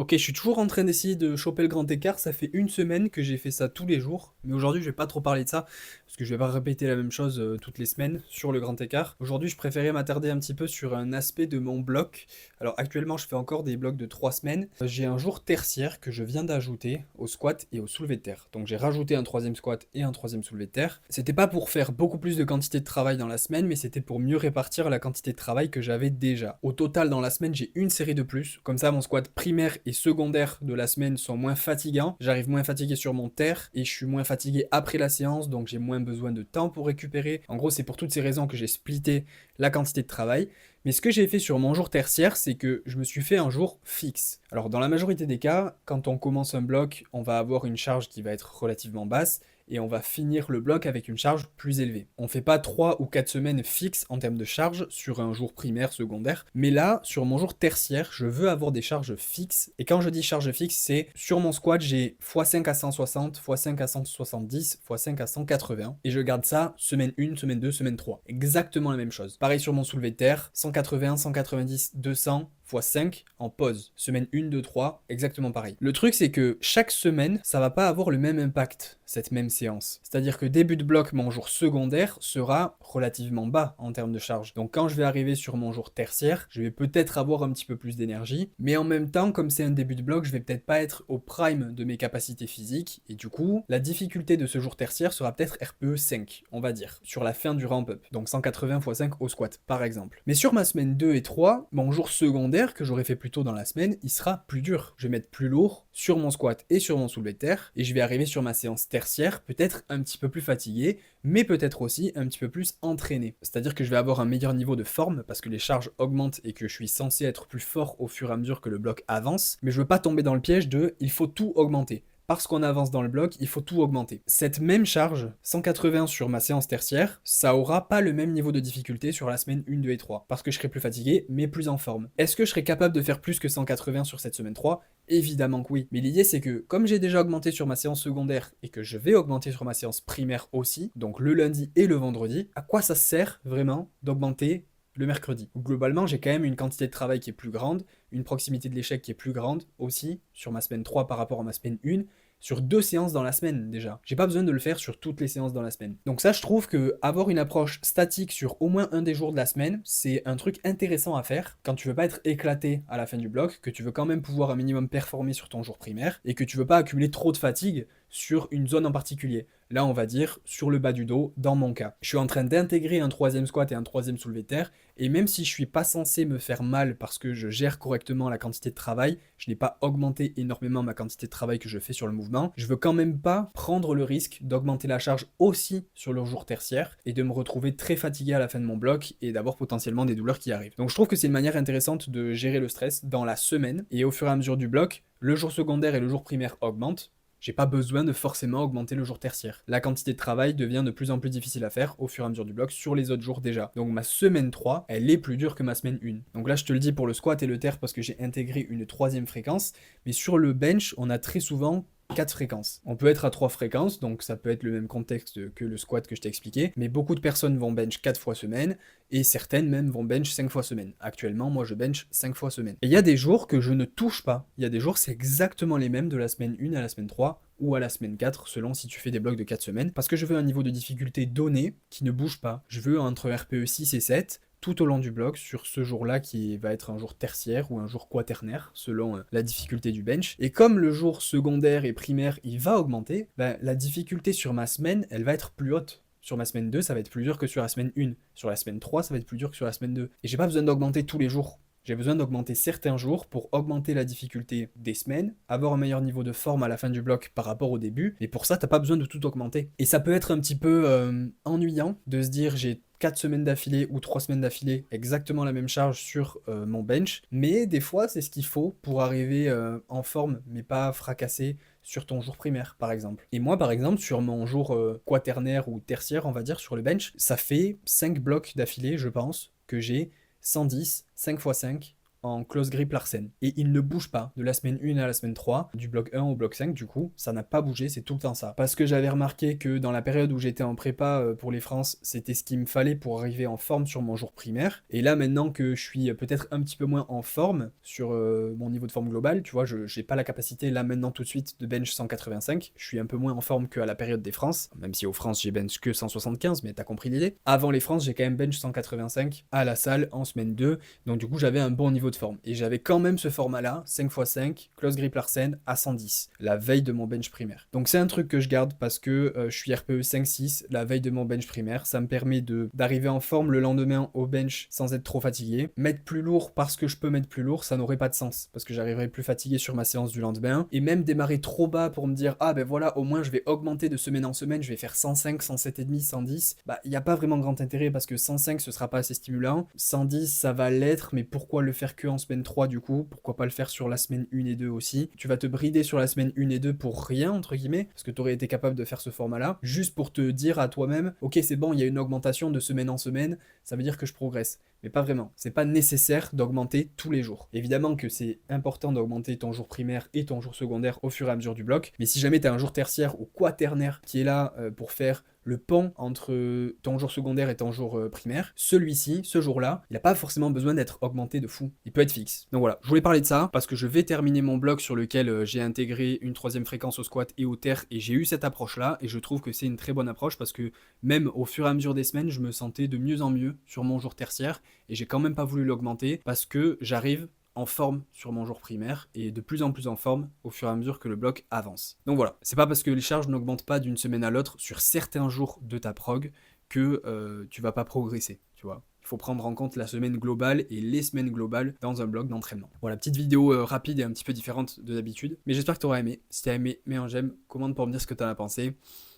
Ok, je suis toujours en train d'essayer de choper le grand écart. Ça fait une semaine que j'ai fait ça tous les jours. Mais aujourd'hui, je vais pas trop parler de ça. Parce que je vais pas répéter la même chose toutes les semaines sur le grand écart. Aujourd'hui, je préférais m'attarder un petit peu sur un aspect de mon bloc. Alors actuellement, je fais encore des blocs de 3 semaines. J'ai un jour tertiaire que je viens d'ajouter au squat et au soulevé de terre. Donc j'ai rajouté un troisième squat et un troisième soulevé de terre. C'était pas pour faire beaucoup plus de quantité de travail dans la semaine, mais c'était pour mieux répartir la quantité de travail que j'avais déjà. Au total, dans la semaine, j'ai une série de plus. Comme ça, mon squat primaire et secondaire de la semaine sont moins fatigants. J'arrive moins fatigué sur mon terre et je suis moins fatigué après la séance, donc j'ai moins besoin de temps pour récupérer. En gros, c'est pour toutes ces raisons que j'ai splitté la quantité de travail. Mais ce que j'ai fait sur mon jour tertiaire, c'est que je me suis fait un jour fixe. Alors dans la majorité des cas, quand on commence un bloc, on va avoir une charge qui va être relativement basse et on va finir le bloc avec une charge plus élevée. On ne fait pas 3 ou 4 semaines fixes en termes de charge sur un jour primaire, secondaire, mais là, sur mon jour tertiaire, je veux avoir des charges fixes. Et quand je dis charge fixe, c'est sur mon squat, j'ai x5 à 160, x5 à 170, x5 à 180, et je garde ça semaine 1, semaine 2, semaine 3. Exactement la même chose. Pareil sur mon soulevé de terre, 180, 190, 200, x 5 en pause. Semaine 1, 2, 3, exactement pareil. Le truc, c'est que chaque semaine, ça va pas avoir le même impact, cette même séance. C'est-à-dire que début de bloc, mon jour secondaire sera relativement bas en termes de charge. Donc quand je vais arriver sur mon jour tertiaire, je vais peut-être avoir un petit peu plus d'énergie, mais en même temps, comme c'est un début de bloc, je vais peut-être pas être au prime de mes capacités physiques, et du coup, la difficulté de ce jour tertiaire sera peut-être RPE 5, on va dire, sur la fin du ramp-up. Donc 180 x 5 au squat, par exemple. Mais sur ma semaine 2 et 3, mon jour secondaire que j'aurais fait plus tôt dans la semaine, il sera plus dur. Je vais mettre plus lourd sur mon squat et sur mon soulevé de terre, et je vais arriver sur ma séance tertiaire peut-être un petit peu plus fatigué, mais peut-être aussi un petit peu plus entraîné. C'est-à-dire que je vais avoir un meilleur niveau de forme parce que les charges augmentent et que je suis censé être plus fort au fur et à mesure que le bloc avance, mais je veux pas tomber dans le piège de il faut tout augmenter. Parce qu'on avance dans le bloc, il faut tout augmenter. Cette même charge, 180 sur ma séance tertiaire, ça aura pas le même niveau de difficulté sur la semaine 1, 2 et 3. Parce que je serai plus fatigué, mais plus en forme. Est-ce que je serai capable de faire plus que 180 sur cette semaine 3? Évidemment que oui. Mais l'idée, c'est que comme j'ai déjà augmenté sur ma séance secondaire et que je vais augmenter sur ma séance primaire aussi, donc le lundi et le vendredi, à quoi ça sert vraiment d'augmenter le mercredi? Globalement, j'ai quand même une quantité de travail qui est plus grande, une proximité de l'échec qui est plus grande aussi, sur ma semaine 3 par rapport à ma semaine 1, sur 2 séances dans la semaine déjà. J'ai pas besoin de le faire sur toutes les séances dans la semaine. Donc ça, je trouve que avoir une approche statique sur au moins un des jours de la semaine, c'est un truc intéressant à faire quand tu veux pas être éclaté à la fin du bloc, que tu veux quand même pouvoir un minimum performer sur ton jour primaire et que tu veux pas accumuler trop de fatigue sur une zone en particulier. Là, on va dire sur le bas du dos, dans mon cas. Je suis en train d'intégrer un troisième squat et un troisième soulevé de terre, et même si je suis pas censé me faire mal parce que je gère correctement la quantité de travail, je n'ai pas augmenté énormément ma quantité de travail que je fais sur le mouvement, je veux quand même pas prendre le risque d'augmenter la charge aussi sur le jour tertiaire et de me retrouver très fatigué à la fin de mon bloc et d'avoir potentiellement des douleurs qui arrivent. Donc je trouve que c'est une manière intéressante de gérer le stress dans la semaine, et au fur et à mesure du bloc, le jour secondaire et le jour primaire augmentent. J'ai pas besoin de forcément augmenter le jour tertiaire. La quantité de travail devient de plus en plus difficile à faire au fur et à mesure du bloc sur les autres jours déjà. Donc ma semaine 3, elle est plus dure que ma semaine 1. Donc là, je te le dis pour le squat et le terre parce que j'ai intégré une troisième fréquence, mais sur le bench, on a très souvent 4 fréquences. On peut être à 3 fréquences, donc ça peut être le même contexte que le squat que je t'ai expliqué, mais beaucoup de personnes vont bench 4 fois semaine, et certaines même vont bench 5 fois semaine. Actuellement, moi je bench 5 fois semaine. Et il y a des jours que je ne touche pas. Il y a des jours, c'est exactement les mêmes de la semaine 1 à la semaine 3, ou à la semaine 4, selon si tu fais des blocs de 4 semaines, parce que je veux un niveau de difficulté donné qui ne bouge pas. Je veux entre RPE 6 et 7, tout au long du bloc sur ce jour-là qui va être un jour tertiaire ou un jour quaternaire selon la difficulté du bench. Et comme le jour secondaire et primaire il va augmenter, ben, la difficulté sur ma semaine elle va être plus haute. Sur ma semaine 2 ça va être plus dur que sur la semaine 1. Sur la semaine 3 ça va être plus dur que sur la semaine 2. Et j'ai pas besoin d'augmenter tous les jours. J'ai besoin d'augmenter certains jours pour augmenter la difficulté des semaines, avoir un meilleur niveau de forme à la fin du bloc par rapport au début, mais pour ça, t'as pas besoin de tout augmenter. Et ça peut être un petit peu ennuyant de se dire j'ai 4 semaines d'affilée ou 3 semaines d'affilée, exactement la même charge sur mon bench, mais des fois, c'est ce qu'il faut pour arriver en forme, mais pas fracassé sur ton jour primaire, par exemple. Et moi, par exemple, sur mon jour quaternaire ou tertiaire, on va dire, sur le bench, ça fait 5 blocs d'affilée, je pense, que j'ai 110, 5 x 5 en close grip Larsen. Et il ne bouge pas de la semaine 1 à la semaine 3, du bloc 1 au bloc 5 du coup, ça n'a pas bougé, c'est tout le temps ça. Parce que j'avais remarqué que dans la période où j'étais en prépa pour les France, c'était ce qu'il me fallait pour arriver en forme sur mon jour primaire. Et là maintenant que je suis peut-être un petit peu moins en forme sur mon niveau de forme globale, tu vois, je j'ai pas la capacité là maintenant tout de suite de bench 185, je suis un peu moins en forme qu'à la période des France, même si aux France j'ai bench que 175, mais t'as compris l'idée. Avant les France, j'ai quand même bench 185 à la salle en semaine 2, donc du coup j'avais un bon niveau de forme. Et j'avais quand même ce format-là, 5x5, close grip Larsen à 110, la veille de mon bench primaire. Donc c'est un truc que je garde parce que je suis RPE 5-6 la veille de mon bench primaire, ça me permet d'arriver en forme le lendemain au bench sans être trop fatigué. Mettre plus lourd parce que je peux mettre plus lourd, ça n'aurait pas de sens, parce que j'arriverai plus fatigué sur ma séance du lendemain. Et même démarrer trop bas pour me dire, ah ben voilà, au moins je vais augmenter de semaine en semaine, je vais faire 105, 107,5, 110, bah il n'y a pas vraiment grand intérêt parce que 105 ce sera pas assez stimulant, 110 ça va l'être, mais pourquoi le faire que en semaine 3 du coup? Pourquoi pas le faire sur la semaine 1 et 2 aussi? Tu vas te brider sur la semaine 1 et 2 pour rien, entre guillemets, parce que tu aurais été capable de faire ce format-là, juste pour te dire à toi-même, ok c'est bon, il y a une augmentation de semaine en semaine, ça veut dire que je progresse. Mais pas vraiment. C'est pas nécessaire d'augmenter tous les jours. Évidemment que c'est important d'augmenter ton jour primaire et ton jour secondaire au fur et à mesure du bloc, mais si jamais tu as un jour tertiaire ou quaternaire qui est là pour faire le pont entre ton jour secondaire et ton jour primaire, celui-ci, ce jour-là, il n'a pas forcément besoin d'être augmenté de fou. Il peut être fixe. Donc voilà, je voulais parler de ça parce que je vais terminer mon bloc sur lequel j'ai intégré une 3e fréquence au squat et au terre et j'ai eu cette approche-là et je trouve que c'est une très bonne approche parce que même au fur et à mesure des semaines, je me sentais de mieux en mieux sur mon jour tertiaire et j'ai quand même pas voulu l'augmenter parce que j'arrive en forme sur mon jour primaire et de plus en plus en forme au fur et à mesure que le bloc avance. Donc voilà, c'est pas parce que les charges n'augmentent pas d'une semaine à l'autre sur certains jours de ta prog que tu vas pas progresser, tu vois. Il faut prendre en compte la semaine globale et les semaines globales dans un bloc d'entraînement. Voilà, petite vidéo rapide et un petit peu différente de d'habitude, mais j'espère que tu auras aimé. Si tu as aimé, mets un j'aime, commente pour me dire ce que tu en as pensé.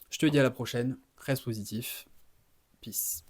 Je te dis à la prochaine, reste positif, peace.